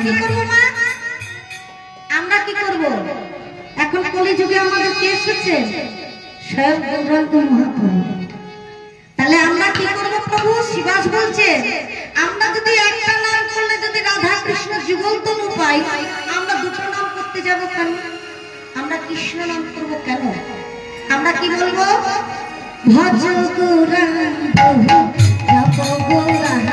কি করব মা? আমরা কি করব? এখন কলিযুগে আমাদের কে এসেছে? স্বয়ং গৌরাঙ্গ মহাপ্রভু। তাহলে আমরা কি করব প্রভু? শিবাস বলছে আমরা যদি একটা নাম করলে যদি রাধা কৃষ্ণ যুগল তনু পাই, আমরা দুটো নাম করতে যাব কেন? আমরা কৃষ্ণ নাম করব কেন? আমরা কি বলবো? ভজ গৌরাঙ্গ জপ গৌরাঙ্গ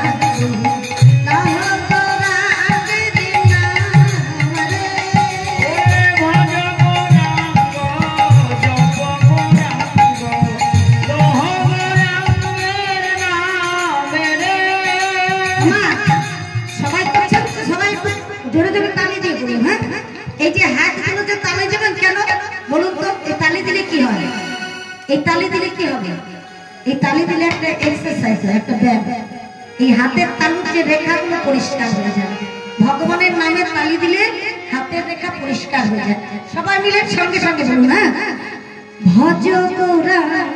এই তালি দিলে কি হবে? এই তালি দিলে একটা এক্সারসাইজ হয়, একটা ব্যায়াম। এই হাতের তালুর যে রেখাগুলো পরিষ্কার হয়ে যায়। ভগবানের নামে তালি দিলে হাতের রেখা পরিষ্কার হয়ে যায়। সবাই মিলে সঙ্গে সঙ্গে বলুন, হ্যাঁ, ভজ গৌরাঙ্গ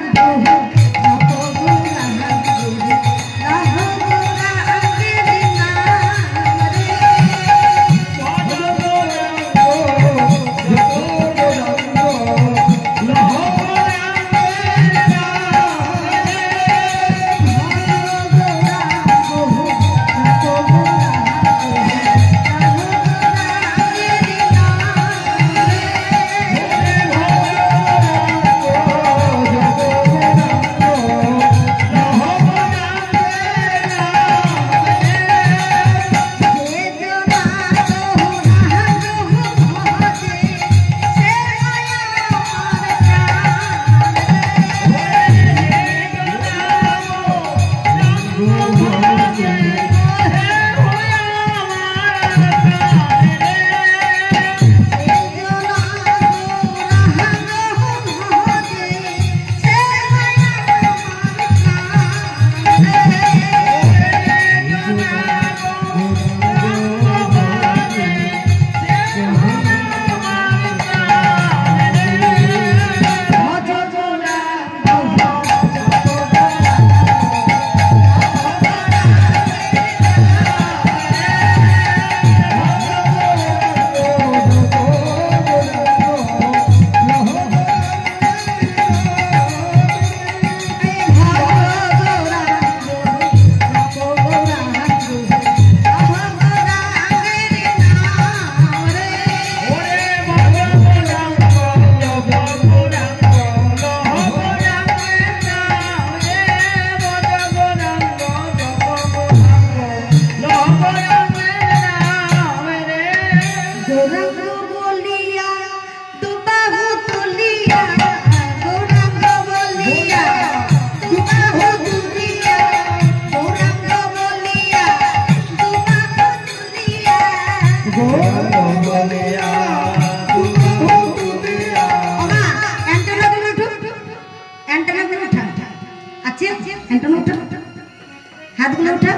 হাতগুলো উঠা,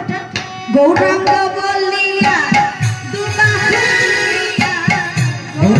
গৌরাঙ্গ বলিয়া গৌরাঙ্গ বলিয়া গৌরাঙ্গ বলিয়া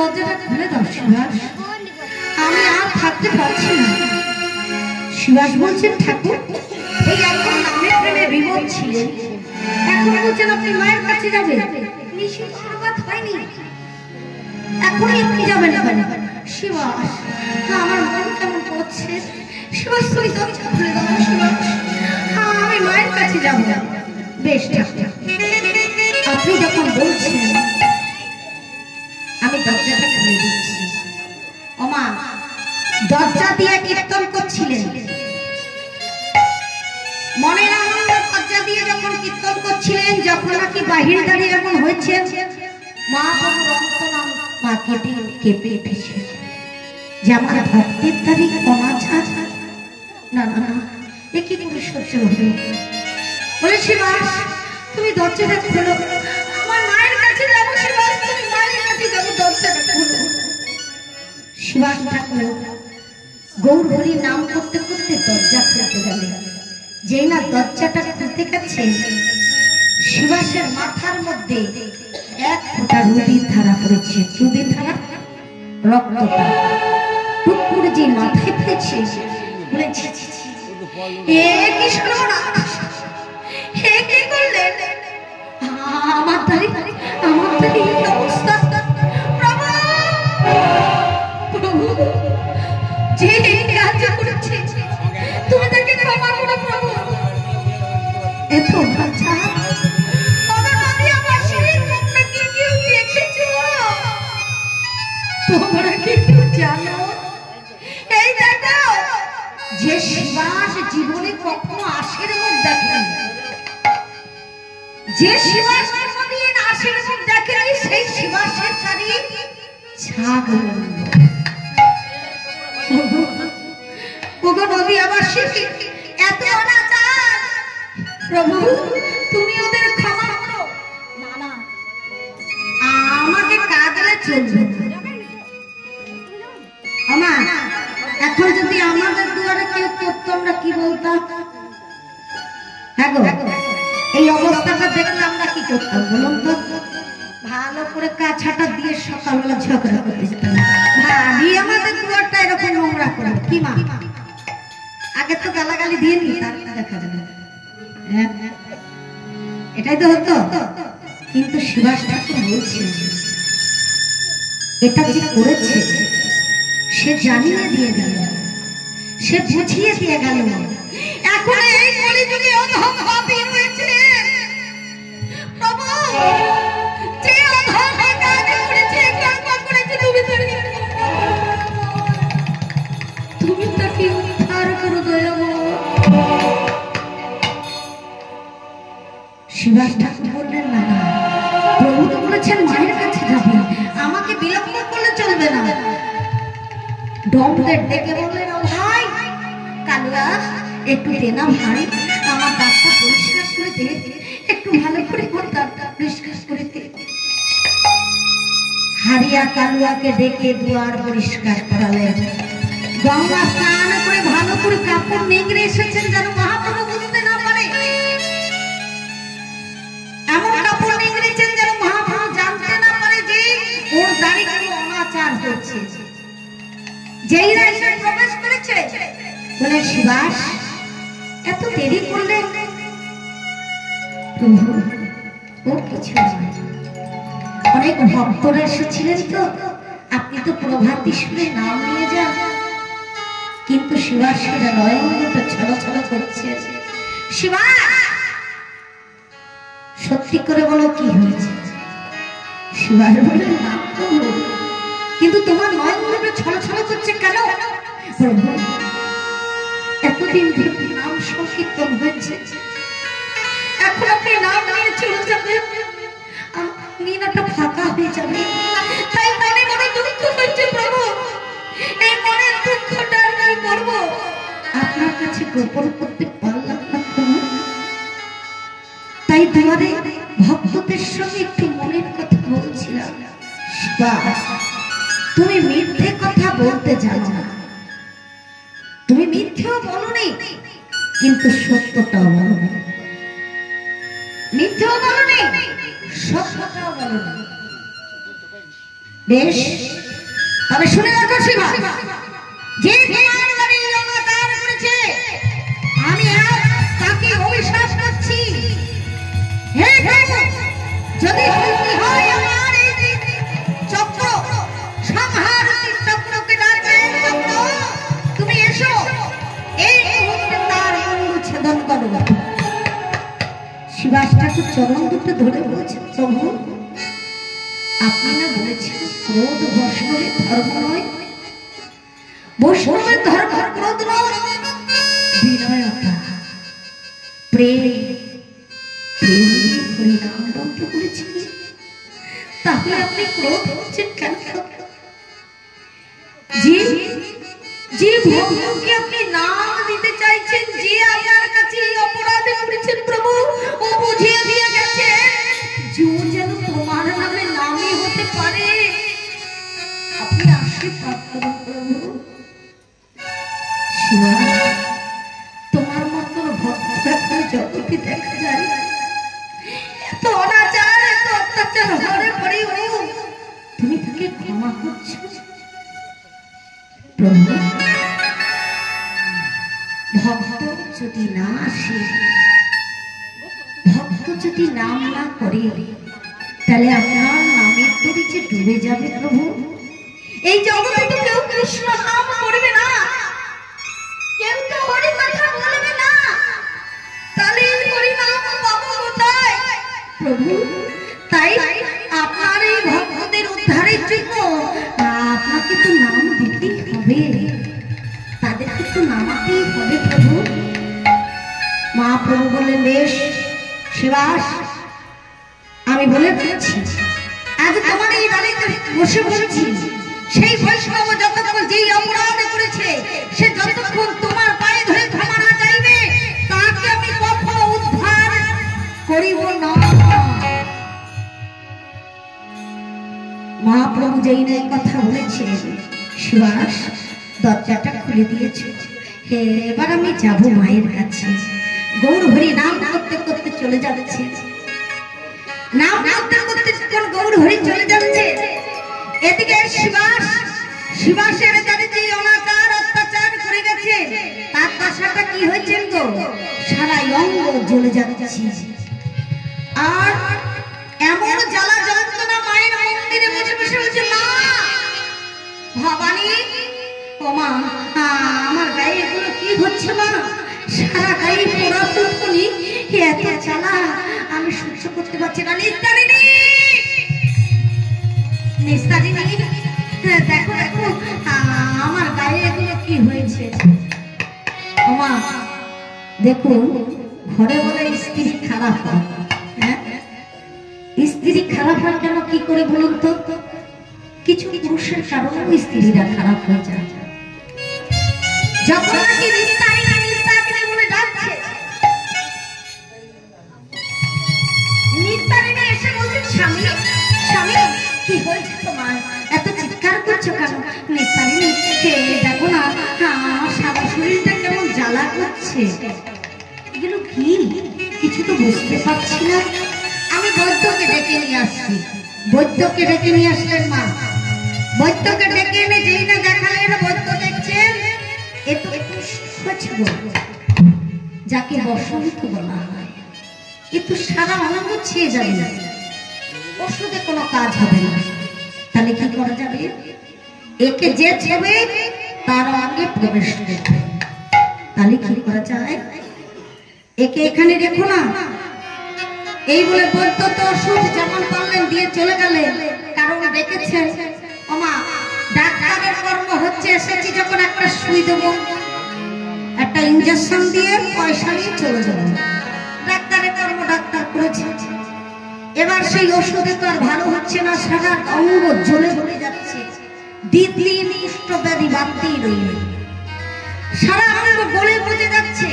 দরজাটা খুলে দাও শিবাস, আমি আর থাকতে পারছি না। শিবাস বলছেন ঠাকুর এই এখন নামে প্রেমে বিভোর ছিলেন, এখন বলছেন আপনি মায়ের কাছে যাবেন, নিশ্চিত শুরুয়াত হয়নি, এখনই আপনি যাবেন কেন? শিবাস আমার মন কেমন করছে, শিবাস তুমি দরজা খুলে দাও শিবাস, আমি মায়ের কাছে যাবো। বেশ আপনি যখন বলছেন আমি দরজাটা খুলে দিচ্ছি। ওমা দরজা দিয়ে কীর্তন করছিলেন, মনের আনন্দ দরজা দিয়ে যখন কীর্তন করছিলেন, যখন নাকি বাহির দাঁড়িয়ে এমন হয়েছে মা বাবুর অন্তরাম মা কেঁপে উঠেছে যে আমার ভক্তের তারিখ অনাচার, না না না এ কি করে সহ্য হবে। বলে শিবাস তুমি দরজাটা খোলো, আমার মায়ের কাছে যাবো শিবাস, তুমি মায়ের কাছে যাবো, দরজাটা খোলো। শিবাস ঠাকুর গৌর হরির নাম করতে করতে দরজা খুলতে গেলেন, যেই না দরজাটা খুলতে গেছে শিবাসের মাথার মধ্যে এক ফোঁটা রুদির ধারা পড়েছে, রুদির ধারা রক্তটা টুক করে যে মাথায় পড়েছে। বলেছি এ কি সর্বনাশ, হে কি করলেন, আমার তারি অবস্থা, প্রভু প্রভু যে কাজ করেছে তুমি তাকে ক্ষমা করো প্রভু। এত বাচ্চা তোমরা কি জানো এই দেখো যে শিবাস জীবনে কখনো আশের মুখ দেখেনি, যে শিবাস কোনদিন আশের মুখ দেখেনি, সেই শিবাসের শাড়ি ছাগল। ওগো নদী আবার শিখি এত অনাচার, প্রভু তুমি ওদের ক্ষমা করো। না না আমাকে কাঁদলে চলবে আমার, এখন যদি আমাদের দুয়ারে কেউ করতো আমরা কি বলতাম? হ্যাঁ গো এই অবস্থাটা দেখলে আমরা কি করতাম বলুন তো? ভালো করে কাছাটা দিয়ে সকালবেলা ঝগড়া করতে যেতাম, ভাবি আমাদের দুয়ারটা এরকম নোংরা করে কি মা, আগে তো গালাগালি দিয়ে নি তারপর দেখা যাবে, এটাই তো হতো। কিন্তু শিবাস ঠাকুর বলছেন এটা যে করেছে সে জানিয়ে দিয়ে গেল, সে বুঝিয়ে দিয়ে গেল। এখন এই কলিযুগে অধম ভাবী হয়েছে প্রভু, যে অধম কাজ করেছে কর্ম করেছে তুমি তাকে উদ্ধার করো দয়াময়। শিবাস ঠাকুর বললেন না না প্রভু তো বলেছেন মায়ের কাছে যাবে, আমাকে বিলম্ব করলে চলবে না। ডমদের ডেকে বললেন ও ভাই কালুয়া একটু দে না ভাই, আমার দাঁতটা পরিষ্কার করে দে, একটু ভালো করে আমার দাঁতটা পরিষ্কার করে দে। হারিয়া কালুয়াকে ডেকে দুয়ার পরিষ্কার করালেন, গঙ্গা স্নান করে ভালো করে কাপড় নিংড়ে এসেছেন যেন মহাপ্রভু বুঝতে না পারে, এমন কাপড় নিংড়েছেন যেন মহাপ্রভু জানতে না পারে যে ওর দাঁড়িয়ে অনাচার হচ্ছে। যেই রাইসে প্রবেশ করেছে বলে শিবাস এত দেরি করলে, প্রভু ওর কিছু অনেক ভক্তরা এসেছিলেন তো আপনি তো প্রভাতী সুরে নাম নিয়ে যান, কিন্তু শিবাসের নয়নটা ছলছল করছে। শিবাস সত্যি করে বলো কি হয়েছে? শিবাস বলে নাম তো কিন্তু তোমার নয়নটা ছলছল করছে কেন? প্রভু এতদিন নাম সংকীর্তন হয়েছে, এখন আপনি নাম নিয়ে চলে যাবেন, নীনাটা ফাঁকা হয়ে যাবে, তাই মনে মনে দুঃখ হচ্ছে প্রভু। এই মনের দুঃখটা কি করব, আপনার কাছে গোপন করতে পারলাম না প্রভু, তাই দুয়ারে ভক্তদের সঙ্গে একটু মনের কথা বলছিলাম। তুমি মিথ্যে কথা বলতে জানো না, তুমি মিথ্যেও বলো নি কিন্তু সত্যটাও বলো না, মিথ্যেও বলো নি সত্যটাও বলো না। বেশ তবে শুনে রাখো শিবা, যে তোমার বাড়ি অনাচার করেছে আমি আর তাকে অবিশ্বাস করছি। হে প্রভু, যদি সত্যি হয় আমার এই চক্র সংহার চক্রকে ডাকবেন, চক্র তুমি এসো, এই মুহূর্তে তার অঙ্গ ছেদন করো। শিবাস ঠাকুর চরণ দুটো ধরে বলছেন, প্রভু আপনি না বলেছেন ক্রোধ বৈষ্ণবের ধর্ম নয়, বৈষ্ণবের ধর্ম ক্রোধ নয়, বিনয়তা প্রেম, হরিনাম মন্ত্র বলেছেন। তাহলে আপনি ক্রোধ হচ্ছেন কেন? যে ভক্তকে আপনি নাম দিতে চাইছেন, যে আপনার কাছে এই অপরাধ করেছেন প্রভু, ও বুঝিয়ে দিয়ে গেছে যেন তোমার নামে নামই হতে পারে। আপনি আশীর্বাদ করুন প্রভু। শিবা, তোমার মতন ভক্ত এখন জগতে দেখা যায়, এত অনাচার এত অত্যাচার হওয়ার পরেও তুমি তাকে ক্ষমা করছো প্রভু। ভক্ত যদি না আসে, ভক্ত যদি নাম না করে, তাহলে আপনার নামের পরিচয় ডুবে যাবে প্রভু। এই জগতে তো কেউ কৃষ্ণ নাম করবে না, কেউ তো হরি কথা বলবে না, তাহলে হরি নাম পাবো কোথায় প্রভু? তাই আপনার এই ভক্তদের উদ্ধারের জন্য আপনাকে তো নাম দিতেই হবে, তাদেরকে তো নামাতেই হবে প্রভু। মহাপ্রভু বললেন, বেশ শিবাস, আমি বলে দিচ্ছি, আজ তোমার এই বাড়িতে বসে বসেছি, সেই বৈষ্ণব যতক্ষণ যেই অপরাধ করেছে, সে যতক্ষণ তোমার পায়ে ধরে ক্ষমা না চাইবে, তাকে আমি কখনো উদ্ধার করিব না। মহাপ্রভু যেই না কথা বলেছে, শিবাস দরজাটা খুলে দিয়েছে। হে, এবার আমি যাব মায়ের কাছে। গৌর হরি নাম করতে করতে চলে যাচ্ছে, নাম করতে করতে যখন গৌর হরি চলে যাচ্ছে, এদিকে শিবাসের যাদের যে অনাচার অত্যাচার করে গেছে, তার দশাটা কি হয়েছে গো? সারা অঙ্গ জ্বলে যাচ্ছে। আর এমন জ্বালা যন্ত্রণা মায়ের মন্দিরে বসে বসে বলছে, মা ভবানী, ও মা, আমার গায়ে এগুলো কি হচ্ছে মা? সারা গায়ে পোড়া তুলতুলি, এত জ্বালা আমি সহ্য করতে পারছি না। নিস্তারিণী, নিস্তারিণী, দেখো দেখো আমার গায়ে এগুলো কি হয়েছে। ও মা দেখুন, ঘরে বলে স্ত্রী খারাপ হয়, হ্যাঁ স্ত্রী খারাপ হয় কেন, কি করে বলুন তো? কিছু পুরুষের কারণেও স্ত্রীরা খারাপ হয়ে যায়। যখন নাকি নিস্তারিণী নিস্তারিণী বলে ডাকছে, নিস্তারিণী এসে বলছে, স্বামী স্বামী কি হয়েছে তোমার, এত চিৎকার করছো কেন? নিস্তারিণী, দেখো না আমার সারা শরীরটা কেমন জ্বালা করছে। এগুলো কি, কিছু তো বুঝতে পারছি না। আমি বৈদ্যকে ডেকে নিয়ে আসছি। বৈদ্যকে ডেকে নিয়ে আসলেন মা। বৈদ্যকে ডেকে এনে যেই না দেখালেন, বৈদ্য দেখছেন একটু যাকে বসন্ত বলা হয়, কিন্তু সারা অঙ্গ ছেয়ে যাবে না, ওষুধে কোনো কাজ হবে না। তাহলে কি করা যাবে? একে যে ছেবে তার অঙ্গে প্রবেশ করবে। তাহলে কি করা যায়? একে এখানে রেখো না, এই বলে বৈদ্য তো ওষুধ যেমন পারলেন দিয়ে চলে গেলেন। কারণ দেখেছেন ওমা, ডাক্তারের কর্ম হচ্ছে, এসেছি যখন একটা সুই দেবো, একটা ইনজেকশন দিয়ে পয়সা নিয়ে চলে যাবো। ডাক্তারের কর্ম ডাক্তার করেছে। এবার সেই ওষুধে তো আর ভালো হচ্ছে না, সারা অঙ্গ জ্বলে জ্বলে যাচ্ছে, দিন কুষ্ঠব্যাধি বাড়তেই রইল, সারা অঙ্গ গলে পড়ে যাচ্ছে।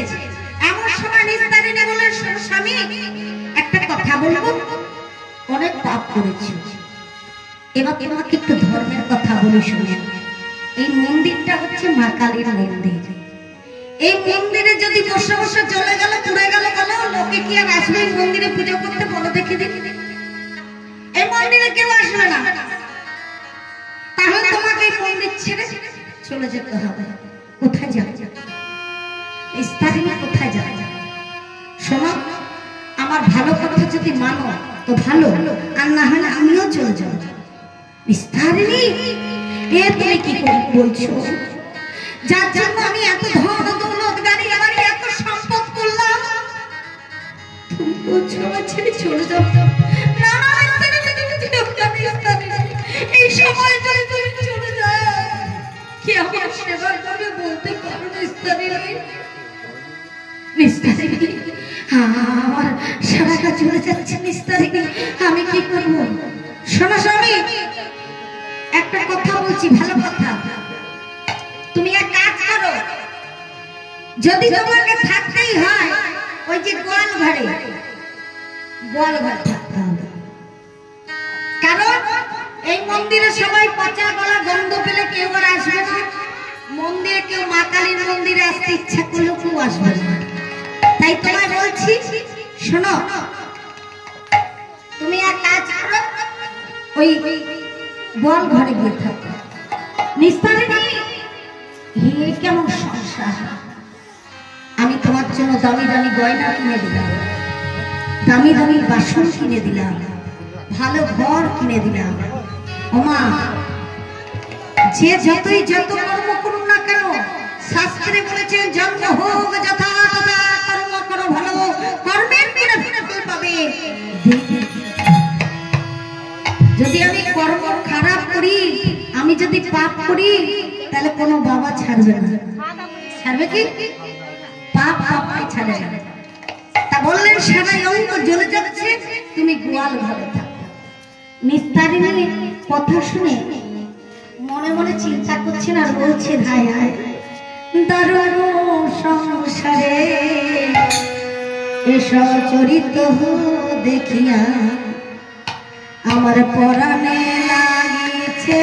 এমন সময় নিস্তারিণী বলে, স্বামী একটা কথা বলবো, অনেক পাপ করেছি, এবার তোমাকে একটু ধর্মের কথা বলে শুনে। এই মন্দিরটা হচ্ছে মা কালীর মন্দির। এই মন্দিরে যদি বসে বসে চলে গেল, পুড়ে গেল, লোকে কি আর আসবে এই মন্দিরে পুজো করতে? বলো দেখি দেখি, এই মন্দিরে কেউ আসবে না। তাহলে তোমাকে মন্দির ছেড়ে চলে যেতে হবে। কোথায় যাবে? স্তারিণী কোথায় যাবে? শোনো, আমার ভালো কথা যদি মানো তো ভালো, আর না হলে আমিও চলে যাব। স্তারিণী, এ তুমি কি বলছো? যার জন্য আমি এত ধন দৌলত গাড়ি বাড়ি এত সম্পদ করলাম, তুমি বলছো আমার ছেড়ে চলে যাও? না, এই সময় যদি তুমি চলে যাও, কি আমার সেবা করবে বলতে পারো না? স্তারিণী, আমার সারাটা চলে যাচ্ছে। স্তারিণী, আমি কি করবো? শোনো স্বামী, একটা কথা বলছি, ভালো কথা। তুমি এক কাজ করো, যদি তোমাকে থাকতেই হয় ওই যে গোয়াল ঘরে থাকতে হবে। কারণ এই মন্দিরে সবাই পচা গলা গন্ধ পেলে কেউ আর আসবে না। মন্দিরে কেউ মা কালীর মন্দিরে আসতে ইচ্ছা করলেও কেউ আসবে না। তাই তোমায় বলছি, শোনো, তুমি এক কাজ করো, ওই গোয়াল ঘরে গিয়ে থাকো। স্তারিণী, হে কেমন সংসার! আমি তোমার জন্য দামি দামি গয়না কিনে দিলাম, দামি দামি বাসন কিনে দিলাম, ভালো ঘর কিনে দিলাম। ওমা, যে যতই যত কর্ম করুন না কেন, শাস্ত্রে বলেছেন জন্ম হোক যথা তথা কর্ম করো ভালো, কর্মের বিনা ফল পাবে। যদি আমি কর্ম খারাপ করি, আমি যদি পাপ করি, তাহলে কোনো বাবা ছাড়বে না। ছাড়বে কি? পাপ পাপকে ছাড়ে না। তা বললেন সারা অঙ্ক জ্বলে যাচ্ছে, তুমি গোয়াল ঘরে থাকো। স্তারিণী কথা শুনে মনে মনে চিন্তা করছেন আর বলছেন, হায় হায় দারুণ সংসারে এসব চরিত দেখিয়া আমার পরাণে লাগিছে।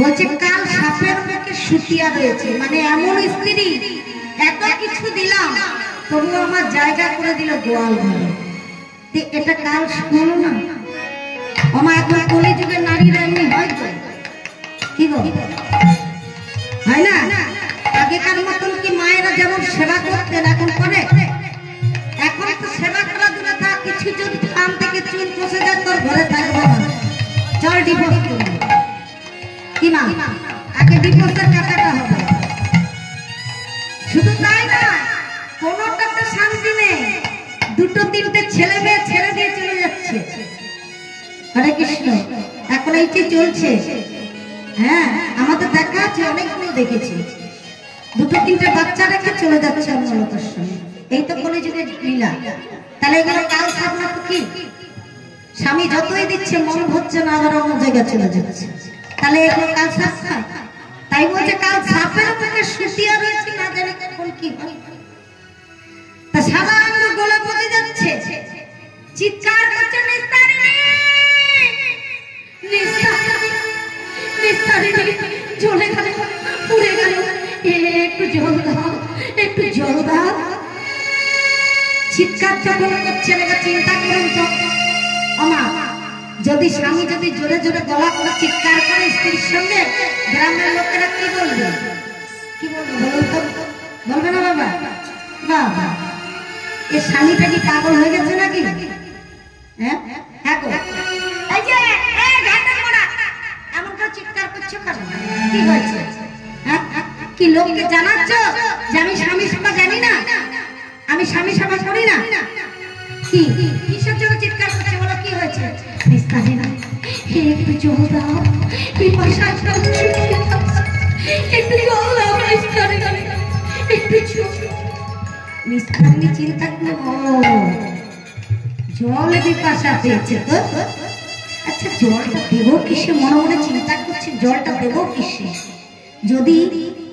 বলছে কাল সাপের মুখে শুতিয়া রয়েছে, মানে এমন স্ত্রী, এত কিছু দিলাম তবু আমার জায়গা করে দিল গোয়াল ঘরে। এটা কাল শুনো না আমার এখন কলিযুগের নারীরা এমনি হয় তো, কি গো হয় না? আগেকার মতন কি মায়েরা যেমন সেবা করতেন এখন করে? এখন তো সেবা করা দূরে থাক, কিছু যদি কান থেকে চুল খসে যায় তোর ঘরে থাকবে না, চল ডিভোর্স করবো। কি মা, আগে ডিভোর্সের টাকাটা হবে। শুধু তাই না, কোনোটাতে শান্তি নেই, দুটো তিনটে ছেলে মেয়ে ছেড়ে দিয়ে চলে যাচ্ছে। হরে কৃষ্ণ, এখন এই যে চলছে, হ্যাঁ আমাদের দেখা আছে, অনেকগুলো দেখেছি। দুটো তিনটে বাচ্চা রেখে চলে যাচ্ছে অন্য লোকের সঙ্গে। এই তো কলিযুগের লীলা। তাহলে এগুলো কাল সাপ না তো কি? স্বামী যতই দিচ্ছে মন হচ্ছে না, আবার অন্য জায়গায় চলে যাচ্ছে। তাহলে এগুলো কাল সাপ খায়। তাই বলছে কাল সাপের মুখে শুষিয়া রয়েছে, না জানি কখন কি হয়। তা সাদা আঙ্গুর গলা পচে যাচ্ছে, চিৎকার করছে নিস্তারিণী, নিস্তারিণী জ্বলে গেল, পুড়ে গেল, একটু জল দাও, একটু জল দাও। চিৎকার যখন করছে, চিন্তা করুন তো আমা, যদি স্বামী যদি জোরে জোরে গলা করে চিৎকার করে স্ত্রীর সঙ্গে, গ্রামের লোকেরা কি বলবে? কি বলবে বলুন তো? বলবে না বাবা? বাবা এ স্বামীটা কি পাগল হয়ে গেছে নাকি? হ্যাঁ হ্যাঁ গো, এই যে এই ঘাটের মোড়া এমন করে চিৎকার করছো কেন? কি হয়েছে? হ্যাঁ কি লোককে জানাচ্ছ যে আমি স্বামী সেবা জানি না, আমি স্বামী সেবা করি না? কি কিসের জন্য চিৎকার করছে বলো? কি হয়েছে? নিস্তারিণী একটু জল দাও, পিপাসা একটু জল দাও, নিস্তারিণী একটু জল। নিস্তারিণী চিন্তা করো, জল পিপাসা পেয়েছে তো, আচ্ছা জলটা দেবো কিসে? মনে মনে চিন্তা করছে জলটা দেবো কিসে? যদি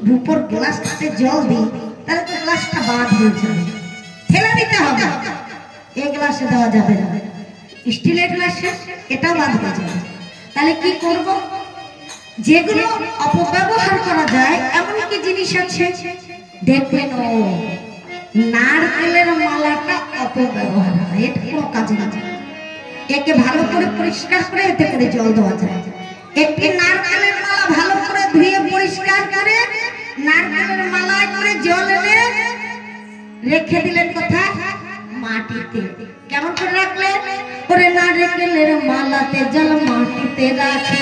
রূপোর গ্লাসটাতে জল দিই তাহলে তো গ্লাসটা বাদ হয়ে যাবে, ফেলে দিতে হবে। এই গ্লাসে দেওয়া যাবে না, স্টিলের গ্লাসে এটাও বাদ হয়ে যাবে। তাহলে কি করব? যেগুলো অপব্যবহার করা যায় এমন কি জিনিস আছে দেখবেন। ও নারকেলের মালাটা অপব্যবহার হয়, এটা কোনো কাজে না। একে ভালো করে পরিষ্কার করে এতে করে জল দেওয়া যায়। একটি নারকেলের মালা ভালো করে ধুয়ে পরিষ্কার করে নারকেলের মালায় করে জল এনে রেখে দিলেন কোথায়? মাটিতে। কেমন করে রাখলেন? ওরে নারকেলের মালাতে জল মাটিতে রাখে,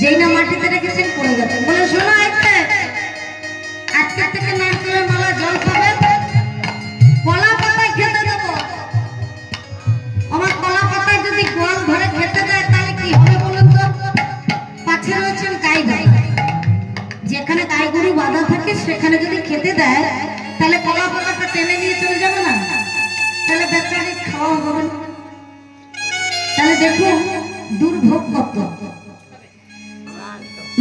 যেই না মাটিতে রেখেছেন পড়ে যাচ্ছে। বলে শোনো, আজকে থেকে নারকেলের মালা জল খাবে, কলা পাতায় খেতে দেবো। আমার কলা পাতায় যদি গোয়াল ঘরে খেতে দেয় তাহলে কি হবে বলুন তো? পাশে রয়েছেন গাই গাই, যেখানে গাই গরু বাঁধা থাকে সেখানে যদি খেতে দেয় তাহলে কলা পাতাটা টেনে নিয়ে চলে যাবে না? তাহলে বেচারি খাওয়া হবে না। তাহলে দেখুন দুর্ভোগ কত।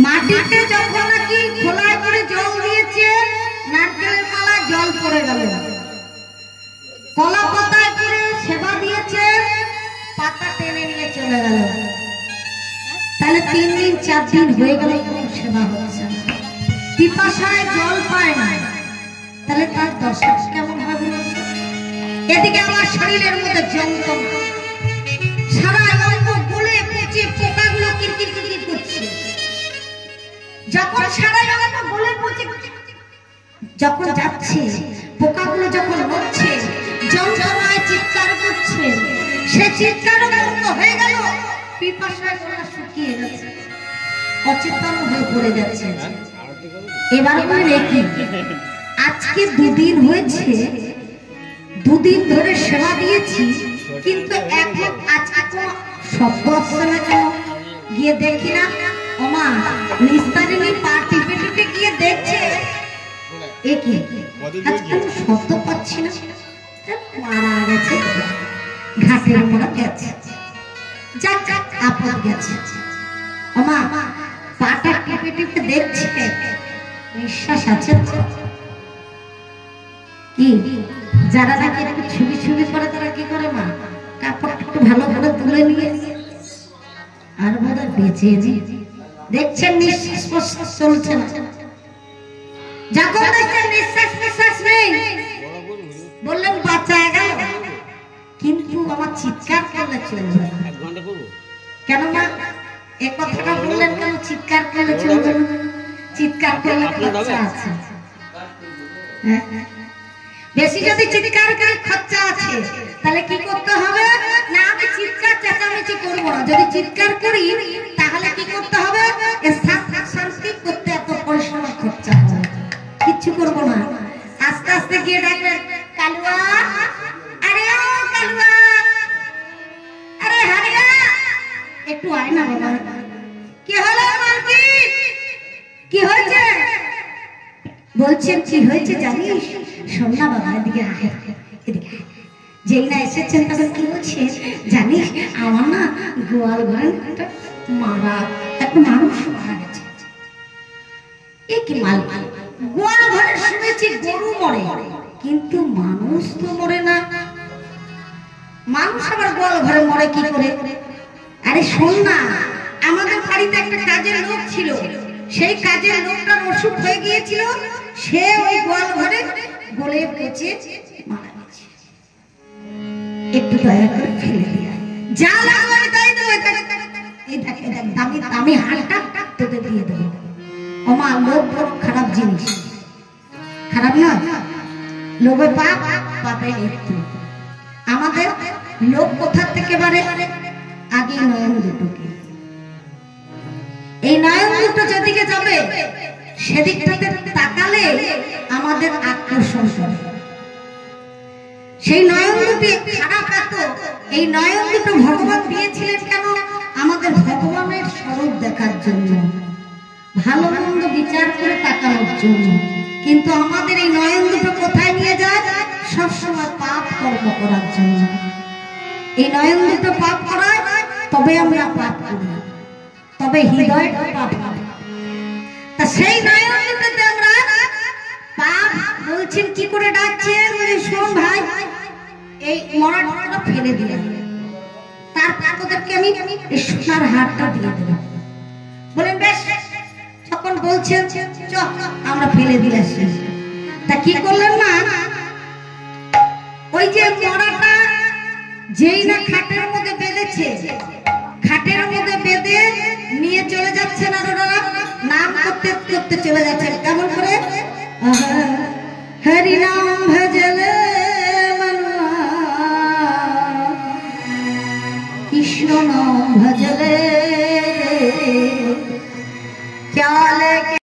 মাটিতে যখন নাকি খোলায় করে জল দিয়েছে, নারকেলের মালা জল পড়ে গেল। কলা পাতায় করে সেবা দিয়েছে, পাতা টেনে নিয়ে চলে গেল। তাহলে 3 দিন 4 দিন হয়ে গেল কোন সেবা হচ্ছে না, পিপাসায় জল পায় না। তাহলে তার দশা কেমন হবে? এদিকে আমার শরীরের মধ্যে যন্ত্রণা, সারা অঙ্গ গলে পচে পোকাগুলো কিরকির কিরকির করছে। যখন সারা অঙ্গ গলে পচে যখন যাচ্ছে, পোকাগুলো যখন নড়ছে, যন্ত্রণায় চিৎকার করছে, সে চিৎকার বন্ধ হয়ে গেল, পিপাসায় গলা শুকিয়ে গেছে, অচেতন হয়ে পড়ে যাচ্ছে। এবার বলে কি, আজকে দুদিন হয়েছে, দুদিন ধরে সেবা দিয়েছি, কিন্তু এখন আজকে কোনো শব্দ আসছে না কেন? গিয়ে দেখি না, ওমা নিস্তারিণী পা টিপে টিপে গিয়ে দেখছে, এ কি আজকে আমি শব্দ পাচ্ছি না, মারা গেছে, ঘাটের উপরে গেছে, যাক যাক আপদ গেছে। ওমা পাটা টিপে টিপে দেখছে, নিঃশ্বাস আছে কি? যারা নাকি একটু ছবি ছবি করে তারা কি করে, মা কাপড় একটু ভালো করে তুলে নিয়ে আর বোধ বেঁচে দেখছেন নিঃশ্বাস প্রশ্বাস চলছে না। যখন দেখছেন নিঃশ্বাস প্রশ্বাস নেই, বললেন বাঁচা গেল, কিন্তু আমার চিৎকার করলে চলবে না। কেন মা এ কথাটা বললেন কেন? চিৎকার করলে চলবে না, চিৎকার করলে খরচা আছে। বেশি যদি চিৎকার করে খরচা আছে, তাহলে কি করতে হবে না? আমি চিৎকার চেঁচামেচি করবো না। যদি চিৎকার করি তাহলে কি করতে হবে? শান্তি করতে এত পরিশ্রম খরচা হবে, কিচ্ছু করবো না। আস্তে আস্তে গিয়ে ডাকলেন, কালুয়া, আরে ও কালুয়া, আরে হারিয়া, একটু আয় না বাবা। কি হলো মালকি, কি হয়েছে? বলছেন কি হয়েছে জানিস? শোন না বাবা, এদিকে আয়, এদিকে আয়। যেই না এসেছেন তখন কি বলছে জানিস, আমার না গোয়াল ঘরে মারা একটা মানুষ মারা গেছে। এ কি মাল, গোয়াল ঘরে শুনেছি গরু মরে, কিন্তু মানুষ তো মরে না। মানুষ আবার গোয়াল ঘরে মরে কি করে? আরে শোন না, আমাদের বাড়িতে একটা কাজের লোক ছিল, সেই কাজের লোকটার অসুখ হয়ে গিয়েছিল, সে ওই গোয়াল ঘরে গলে পচে মারা গেছে। একটু দয়া করে ফেলে দিয়া যা লাগবে তাই দেবো, এই দেখ দামি দামি হালটা তোদের দিয়ে দেবো। ওমা লোক বড় খারাপ জিনিস, খারাপ না? লোভে পাপ, পাপে মৃত্যু। আমাদের লোক কোথা থেকে বাড়ে? আগে নয়ন দুটোকে, এই নয়ন দুটো যেদিকে যাবে সেদিকটাতে তাকালে আমাদের আকর্ষণ করে। সেই নয়ন দুটি খারাপ এত, এই নয়ন দুটো ভগবান দিয়েছিলেন কেন? আমাদের ভগবানের স্বরূপ দেখার জন্য, ভালো মন্দ বিচার করে তাকানোর জন্য। কিন্তু আমাদের এই নয়ন দুটো কোথায় নিয়ে যায়? সবসময় পাপ কর্ম করার জন্য। এই নয়ন দুটো পাপ করায়, তবে আমরা পাপ করি, তবে হৃদয় পাপ করে। তা সেই নয়ন দুটোতে আমরা পাপ বলছেন কি করে ডাকছেন? শোন ভাই, এই মরাটা ফেলে দিয়ে, তারপর ওদেরকে আমি এই সোনার হারটা দিয়ে দেবো। বলেন বেশ। যখন বলছেন চ আমরা ফেলে দিয়ে আসি, তা কি করলেন না, ওই যে মরাটা যেই না খাটের মধ্যে বেঁধেছে, খাটের মধ্যে বেঁধে নিয়ে চলে যাচ্ছেন, আর ওরা নাম করতে করতে চলে যাচ্ছেন। কেমন করে? হরি নাম ভজলে কৃষ্ণ নাম ভজলে